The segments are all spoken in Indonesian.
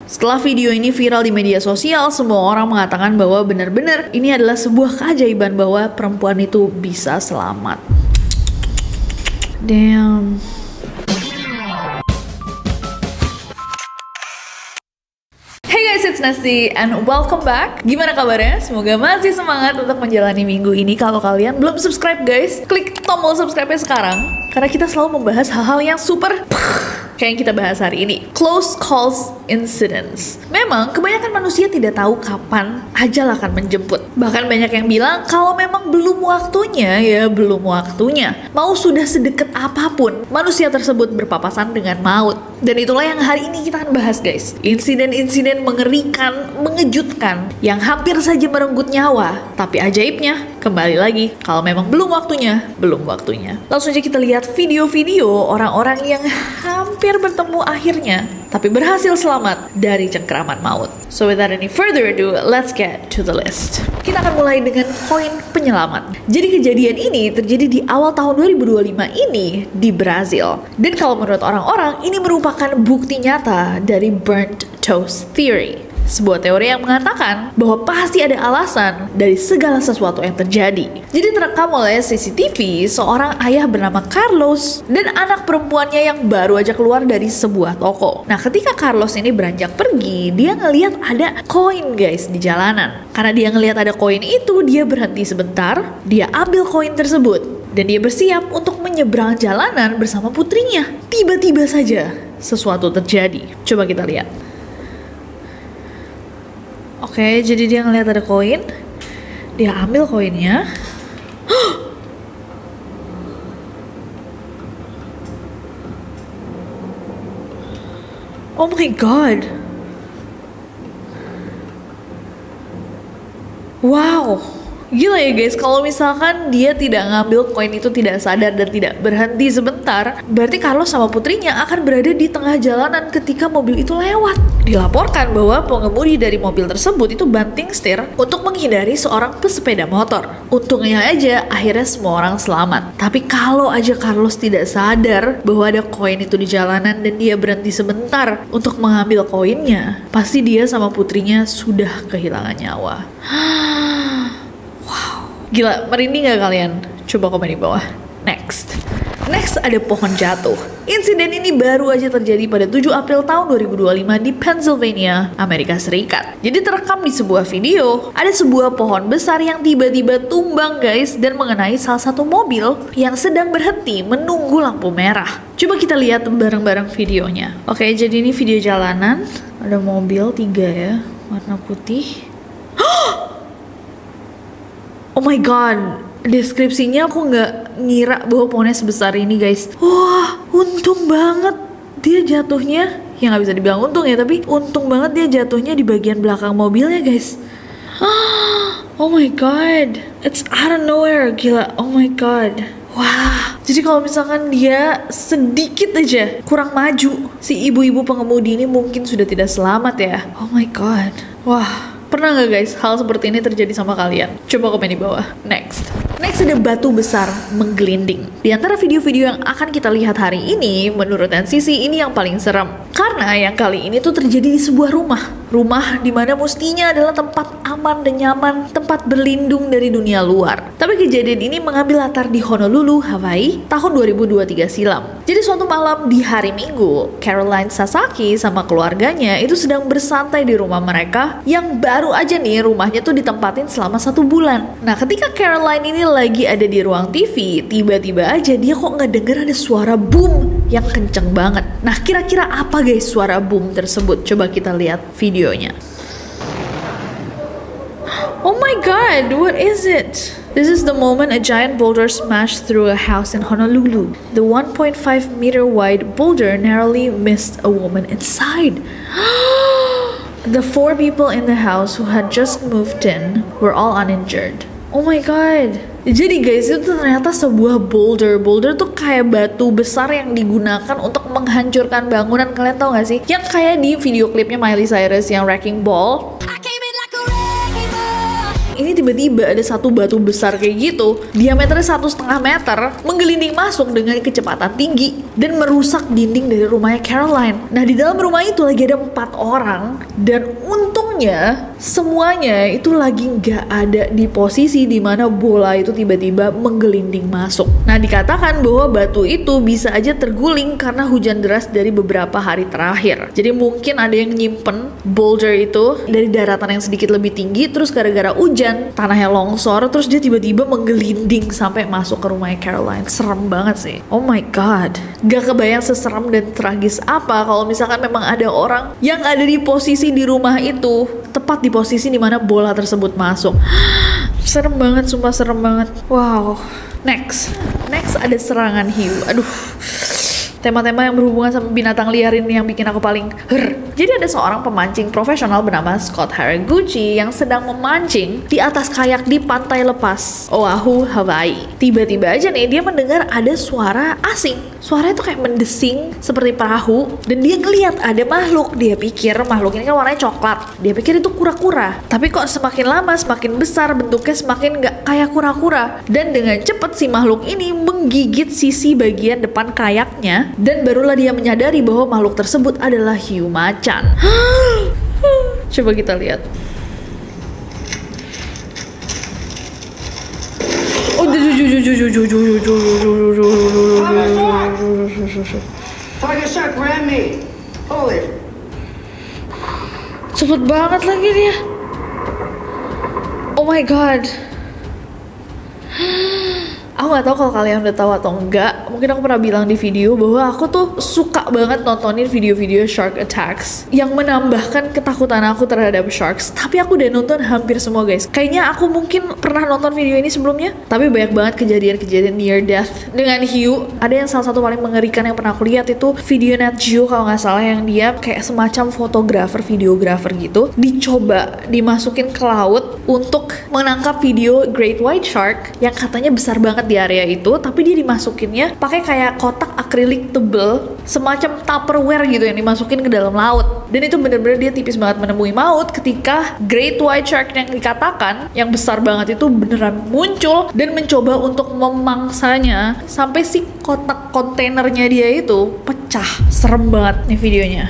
Setelah video ini viral di media sosial, semua orang mengatakan bahwa benar-benar ini adalah sebuah keajaiban bahwa perempuan itu bisa selamat. Damn. Hey guys, it's Nasti and welcome back. Gimana kabarnya? Semoga masih semangat untuk menjalani minggu ini. Kalau kalian belum subscribe guys, klik tombol subscribe-nya sekarang. Karena kita selalu membahas hal-hal yang super kayak yang kita bahas hari ini, close calls incidents. Memang kebanyakan manusia tidak tahu kapan ajal akan menjemput. Bahkan banyak yang bilang kalau memang belum waktunya, ya belum waktunya. Mau sudah sedekat apapun, manusia tersebut berpapasan dengan maut. Dan itulah yang hari ini kita akan bahas guys. Insiden-insiden mengerikan, mengejutkan, yang hampir saja merenggut nyawa. Tapi ajaibnya, kembali lagi, kalau memang belum waktunya, belum waktunya. Langsung aja kita lihat video-video orang-orang yang hampir bertemu akhirnya, tapi berhasil selamat dari cengkraman maut. So without any further ado, let's get to the list. Kita akan mulai dengan koin penyelamat. Jadi kejadian ini terjadi di awal tahun 2025 ini di Brazil. Dan kalau menurut orang-orang, ini merupakan bukti nyata dari burnt toast theory. Sebuah teori yang mengatakan bahwa pasti ada alasan dari segala sesuatu yang terjadi. Jadi terekam oleh CCTV seorang ayah bernama Carlos dan anak perempuannya yang baru aja keluar dari sebuah toko. Nah, ketika Carlos ini beranjak pergi, dia ngelihat ada koin guys di jalanan. Karena dia ngelihat ada koin itu, dia berhenti sebentar, dia ambil koin tersebut dan dia bersiap untuk menyeberang jalanan bersama putrinya. Tiba-tiba saja sesuatu terjadi. Coba kita lihat. Oke, jadi dia ngeliat ada koin, dia ambil koinnya. Oh my god. Wow. Gila ya guys, kalau misalkan dia tidak ngambil koin itu, tidak sadar dan tidak berhenti sebentar, berarti Carlos sama putrinya akan berada di tengah jalanan ketika mobil itu lewat. Dilaporkan bahwa pengemudi dari mobil tersebut itu banting setir untuk menghindari seorang pesepeda motor. Untungnya aja akhirnya semua orang selamat. Tapi kalau aja Carlos tidak sadar bahwa ada koin itu di jalanan dan dia berhenti sebentar untuk mengambil koinnya, pasti dia sama putrinya sudah kehilangan nyawa. Gila, merinding gak kalian? Coba komen di bawah. Next ada pohon jatuh. Insiden ini baru aja terjadi pada 7 April tahun 2025 di Pennsylvania, Amerika Serikat. Jadi terekam di sebuah video, ada sebuah pohon besar yang tiba-tiba tumbang guys dan mengenai salah satu mobil yang sedang berhenti menunggu lampu merah. Coba kita lihat bareng-bareng videonya. Oke, jadi ini video jalanan. Ada mobil 3 ya, warna putih. Oh my god, deskripsinya aku nggak ngira bahwa pohonnya sebesar ini guys. Wah, untung banget dia jatuhnya. Ya nggak bisa dibilang untung ya, tapi untung banget dia jatuhnya di bagian belakang mobilnya guys. Oh my god, it's out of nowhere, gila. Oh my god. Wah, jadi kalau misalkan dia sedikit aja kurang maju, si ibu-ibu pengemudi ini mungkin sudah tidak selamat ya. Oh my god. Wah. Pernah nggak guys hal seperti ini terjadi sama kalian? Coba komen di bawah. Next ada batu besar menggelinding. Di antara video-video yang akan kita lihat hari ini, menurut NCC ini yang paling serem. Karena yang kali ini tuh terjadi di sebuah rumah. Rumah dimana mestinya adalah tempat aman dan nyaman, tempat berlindung dari dunia luar. Tapi kejadian ini mengambil latar di Honolulu, Hawaii, tahun 2023 silam. Jadi suatu malam di hari Minggu, Caroline Sasaki sama keluarganya itu sedang bersantai di rumah mereka yang baru aja nih rumahnya tuh ditempatin selama 1 bulan. Nah, ketika Caroline ini lagi ada di ruang TV, tiba-tiba aja dia kok ngedenger ada suara boom yang kenceng banget. Nah, kira-kira apa guys suara boom tersebut? Coba kita lihat videonya. Oh my god, what is it? This is the moment a giant boulder smashed through a house in Honolulu. The 1.5 meter wide boulder narrowly missed a woman inside. The 4 people in the house who had just moved in were all uninjured. Oh my god. Jadi guys, itu ternyata sebuah boulder. Boulder tuh kayak batu besar yang digunakan untuk menghancurkan bangunan. Kalian tau gak sih? Yang kayak di video klipnya Miley Cyrus yang Wrecking Ball. ini tiba-tiba ada satu batu besar kayak gitu, diameternya 1,5 meter, menggelinding masuk dengan kecepatan tinggi dan merusak dinding dari rumahnya Caroline. Nah, di dalam rumah itu lagi ada 4 orang, dan untungnya semuanya itu lagi nggak ada di posisi dimana bola itu tiba-tiba menggelinding masuk. Nah, dikatakan bahwa batu itu bisa aja terguling karena hujan deras dari beberapa hari terakhir. Jadi mungkin ada yang nyimpen boulder itu dari daratan yang sedikit lebih tinggi, terus gara-gara hujan tanahnya longsor, terus dia tiba-tiba menggelinding sampai masuk ke rumahnya Caroline. Serem banget sih. Oh my god, gak kebayang seseram dan tragis apa kalau misalkan memang ada orang yang ada di posisi di rumah itu, tepat di posisi dimana bola tersebut masuk. Serem banget, sumpah serem banget. Wow. Next ada serangan hiu. Aduh, tema-tema yang berhubungan sama binatang liar ini yang bikin aku paling Jadi ada seorang pemancing profesional bernama Scott Haraguchi yang sedang memancing di atas kayak di pantai lepas Oahu, Hawaii. Tiba-tiba aja nih dia mendengar ada suara asing. Suaranya tuh kayak mendesing seperti perahu, dan dia ngeliat ada makhluk. Dia pikir makhluk ini kan warnanya coklat. Dia pikir itu kura-kura. Tapi kok semakin lama semakin besar bentuknya, semakin nggak kayak kura-kura. Dan dengan cepat si makhluk ini menggigit sisi bagian depan kayaknya, dan barulah dia menyadari bahwa makhluk tersebut adalah hiu macan. Coba kita lihat. Cepet banget lagi dia. Oh my god. Aku gak tahu kalau kalian udah tahu atau enggak. Mungkin aku pernah bilang di video bahwa aku tuh suka banget nontonin video-video shark attacks yang menambahkan ketakutan aku terhadap sharks. Tapi aku udah nonton hampir semua, guys. Kayaknya aku mungkin pernah nonton video ini sebelumnya, tapi banyak banget kejadian-kejadian near death dengan hiu. Ada yang salah satu paling mengerikan yang pernah aku lihat itu video Nat Geo kalau nggak salah, yang dia kayak semacam fotografer, videografer gitu, dicoba dimasukin ke laut untuk menangkap video great white shark yang katanya besar banget di area itu, tapi dia dimasukinnya pakai kayak kotak akrilik tebel semacam Tupperware gitu yang dimasukin ke dalam laut. Dan itu bener-bener dia tipis banget menemui maut ketika great white shark yang dikatakan yang besar banget itu beneran muncul dan mencoba untuk memangsanya sampai si kotak kontainernya dia itu pecah. Serem banget nih videonya.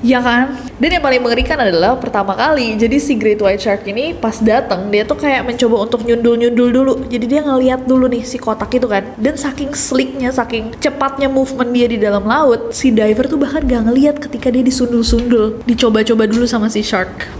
Ya kan? Dan yang paling mengerikan adalah pertama kali, jadi si great white shark ini pas datang dia tuh kayak mencoba untuk nyundul-nyundul dulu. Jadi dia ngeliat dulu nih si kotak itu kan. Dan saking slicknya, saking cepatnya movement dia di dalam laut, si diver tuh bahkan gak ngeliat ketika dia disundul-sundul. Dicoba-coba dulu sama si shark.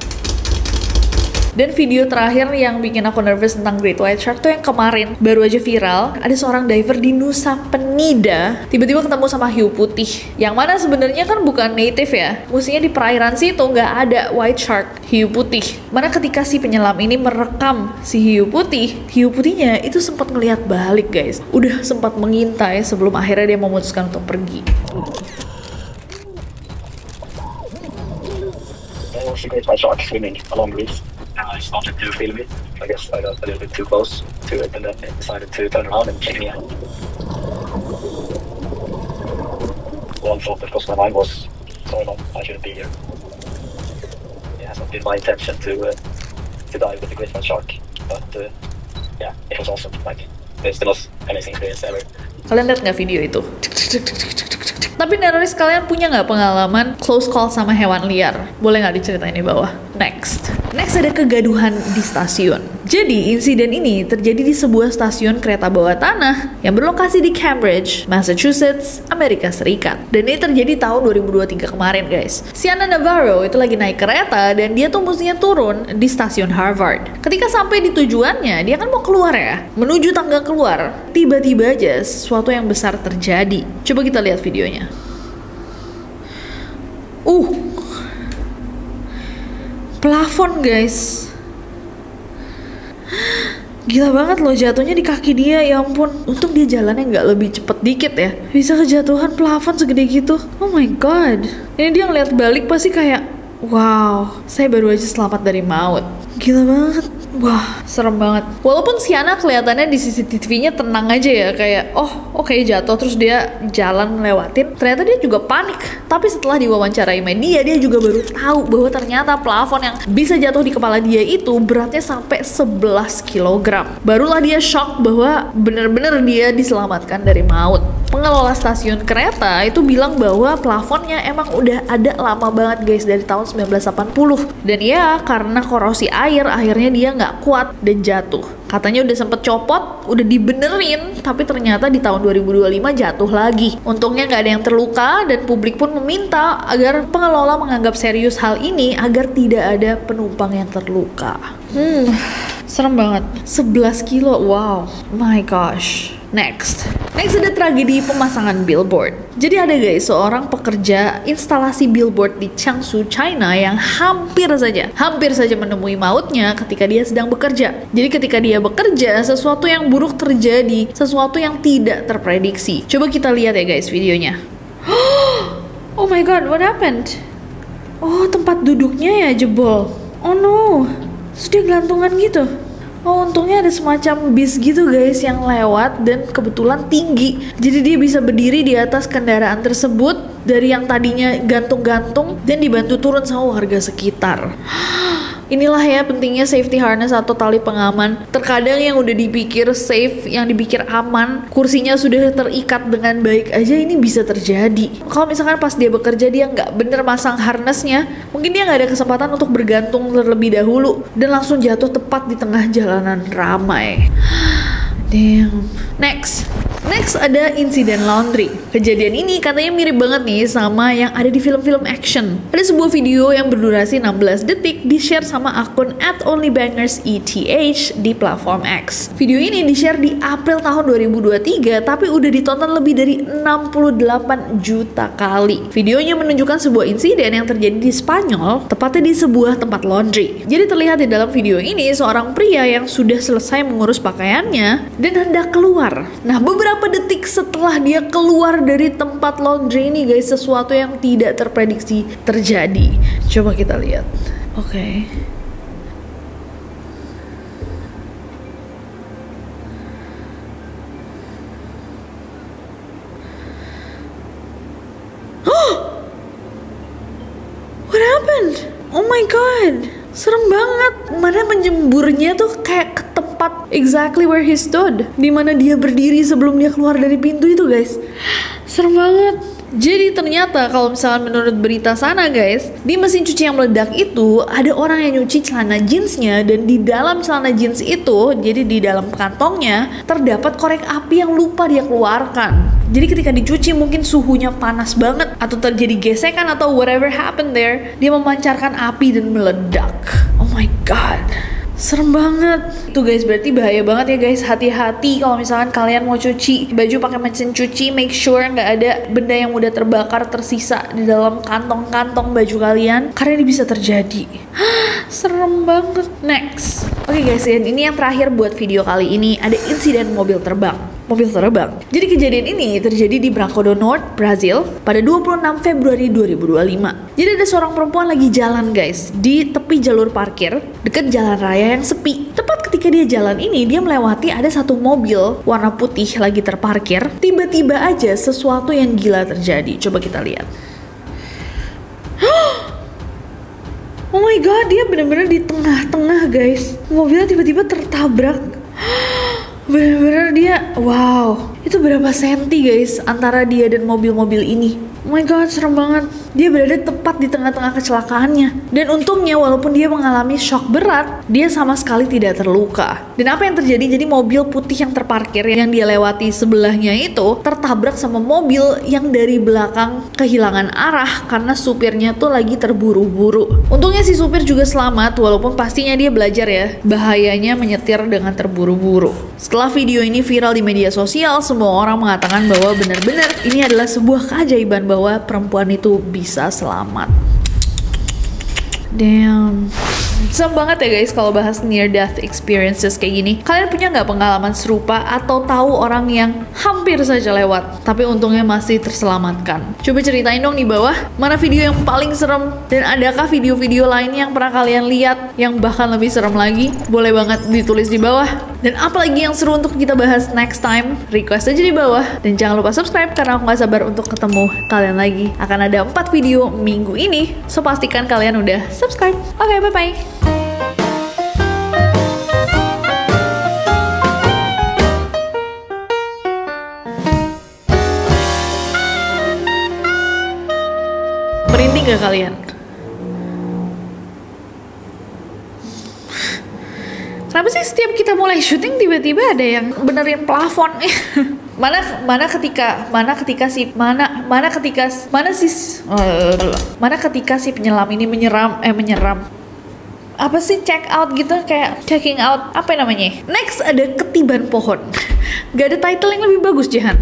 Dan video terakhir yang bikin aku nervous tentang great white shark tuh yang kemarin baru aja viral. Ada seorang diver di Nusa Penida tiba-tiba ketemu sama hiu putih, yang mana sebenarnya kan bukan native ya. Mestinya di perairan situ nggak ada white shark, hiu putih. Mana ketika si penyelam ini merekam si hiu putihnya itu sempat ngelihat balik, guys. Udah sempat mengintai sebelum akhirnya dia memutuskan untuk pergi. Great white shark swimming along the reef. I started to film it. I guess I got a little bit too close to it and then it decided to turn around and check me out. One thought, because my mind was going on, I shouldn't be here. It hasn't been my intention to dive with the great white shark, but yeah, it was awesome. Like, it's the most amazing experience ever. Kalian lihat nggak video itu? Tapi Neroris, kalian punya nggak pengalaman close call sama hewan liar? Boleh nggak diceritain di bawah? Next ada kegaduhan di stasiun. Jadi insiden ini terjadi di sebuah stasiun kereta bawah tanah yang berlokasi di Cambridge, Massachusetts, Amerika Serikat. Dan ini terjadi tahun 2023 kemarin, guys. Si Anna Navarro itu lagi naik kereta dan dia tuh mestinya turun di stasiun Harvard. Ketika sampai di tujuannya, dia kan mau keluar ya, menuju tangga keluar. Tiba-tiba aja sesuatu yang besar terjadi. Coba kita lihat videonya. Plafon, guys. Gila banget loh, jatuhnya di kaki dia, ya ampun. Untung dia jalannya nggak lebih cepet dikit ya. Bisa kejatuhan plafon segede gitu. Oh my god. Ini dia ngeliat balik pasti kayak, wow, saya baru aja selamat dari maut. Gila banget. Wah, serem banget. Walaupun si anak kelihatannya di CCTV-nya tenang aja ya, kayak oke, jatuh terus dia jalan melewatin. Ternyata dia juga panik. Tapi setelah diwawancarai media, dia juga baru tahu bahwa ternyata plafon yang bisa jatuh di kepala dia itu beratnya sampai 11 kg. Barulah dia shock bahwa bener-bener dia diselamatkan dari maut. Pengelola stasiun kereta itu bilang bahwa plafonnya emang udah ada lama banget guys, dari tahun 1980. Dan ya karena korosi air akhirnya dia nggak kuat dan jatuh. Katanya udah sempet copot, udah dibenerin, tapi ternyata di tahun 2025 jatuh lagi. Untungnya nggak ada yang terluka dan publik pun meminta agar pengelola menganggap serius hal ini agar tidak ada penumpang yang terluka. Serem banget. 11 kilo, wow, my gosh. Next ada tragedi pemasangan billboard. Jadi ada guys, seorang pekerja instalasi billboard di Changshu, China yang hampir saja menemui mautnya ketika dia sedang bekerja. Jadi ketika dia bekerja, sesuatu yang buruk terjadi, sesuatu yang tidak terprediksi. Coba kita lihat ya guys videonya. Oh my god, what happened? Oh, tempat duduknya ya jebol. Oh no, terus dia gelantungan gitu. Oh, untungnya ada semacam bis gitu guys yang lewat dan kebetulan tinggi. Jadi dia bisa berdiri di atas kendaraan tersebut dari yang tadinya gantung-gantung dan dibantu turun sama warga sekitar. Inilah ya pentingnya safety harness atau tali pengaman. Terkadang yang udah dipikir safe, yang dipikir aman, kursinya sudah terikat dengan baik aja, ini bisa terjadi. Kalau misalkan pas dia bekerja dia nggak bener masang harnessnya, mungkin dia nggak ada kesempatan untuk bergantung terlebih dahulu dan langsung jatuh tepat di tengah jalanan ramai. Damn. Next ada insiden laundry. Kejadian ini katanya mirip banget nih sama yang ada di film-film action. Ada sebuah video yang berdurasi 16 detik di-share sama akun @onlybangersETH di platform X. Video ini di-share di April tahun 2023 tapi udah ditonton lebih dari 68 juta kali. Videonya menunjukkan sebuah insiden yang terjadi di Spanyol, tepatnya di sebuah tempat laundry. Jadi terlihat di dalam video ini seorang pria yang sudah selesai mengurus pakaiannya dan hendak keluar. Nah, beberapa detik setelah dia keluar dari tempat laundry ini guys, sesuatu yang tidak terprediksi terjadi. Coba kita lihat. Oke. What happened? Oh my god, serem banget. Mana menjemburnya tuh kayak ke tempat exactly where he stood, dimana dia berdiri sebelum dia keluar dari pintu itu guys. Serem banget. Jadi ternyata kalau misalkan menurut berita sana guys, di mesin cuci yang meledak itu ada orang yang nyuci celana jeansnya, dan di dalam celana jeans itu, jadi di dalam kantongnya terdapat korek api yang lupa dia keluarkan. Jadi ketika dicuci mungkin suhunya panas banget atau terjadi gesekan atau whatever happened there, dia memancarkan api dan meledak. Oh my god. Serem banget. Tuh guys, berarti bahaya banget ya guys. Hati-hati kalau misalkan kalian mau cuci baju pakai mesin cuci, make sure nggak ada benda yang udah terbakar tersisa di dalam kantong-kantong baju kalian, karena ini bisa terjadi. Serem banget. Next. Oke guys, ini yang terakhir buat video kali ini. Ada insiden mobil terbang. Jadi kejadian ini terjadi di Branco do Norte, Brazil pada 26 Februari 2025. Jadi ada seorang perempuan lagi jalan guys di tepi jalur parkir dekat jalan raya yang sepi. Tepat ketika dia jalan ini, dia melewati ada satu mobil warna putih lagi terparkir. Tiba-tiba aja sesuatu yang gila terjadi. Coba kita lihat. Oh my god, dia bener-bener di tengah-tengah guys. Mobilnya tiba-tiba tertabrak. Bener-bener dia, wow, itu berapa senti guys antara dia dan mobil-mobil ini. Oh my god, serem banget. Dia berada tepat di tengah-tengah kecelakaannya. Dan untungnya walaupun dia mengalami shock berat, dia sama sekali tidak terluka. Dan apa yang terjadi? Jadi mobil putih yang terparkir yang dia lewati sebelahnya itu tertabrak sama mobil yang dari belakang kehilangan arah karena supirnya tuh lagi terburu-buru. Untungnya si supir juga selamat, walaupun pastinya dia belajar ya bahayanya menyetir dengan terburu-buru. Setelah video ini viral di media sosial, semua orang mengatakan bahwa benar-benar ini adalah sebuah keajaiban bahwa perempuan itu bisa selamat. Damn. Oh my Serem banget ya guys kalau bahas near death experiences kayak gini. Kalian punya nggak pengalaman serupa atau tahu orang yang hampir saja lewat tapi untungnya masih terselamatkan? Coba ceritain dong di bawah mana video yang paling serem, dan adakah video-video lain yang pernah kalian lihat yang bahkan lebih serem lagi? Boleh banget ditulis di bawah. Dan apalagi yang seru untuk kita bahas next time, request aja di bawah. Dan jangan lupa subscribe karena aku gak sabar untuk ketemu kalian lagi. Akan ada 4 video minggu ini, so pastikan kalian udah subscribe. Oke, bye-bye. Merinding gak kalian? Kenapa sih setiap kita mulai syuting tiba-tiba ada yang benerin plafon? mana ketika si penyelam ini menyeram apa sih, check out gitu, kayak checking out, apa namanya? Next ada ketiban pohon. Gak ada title yang lebih bagus, Jahan.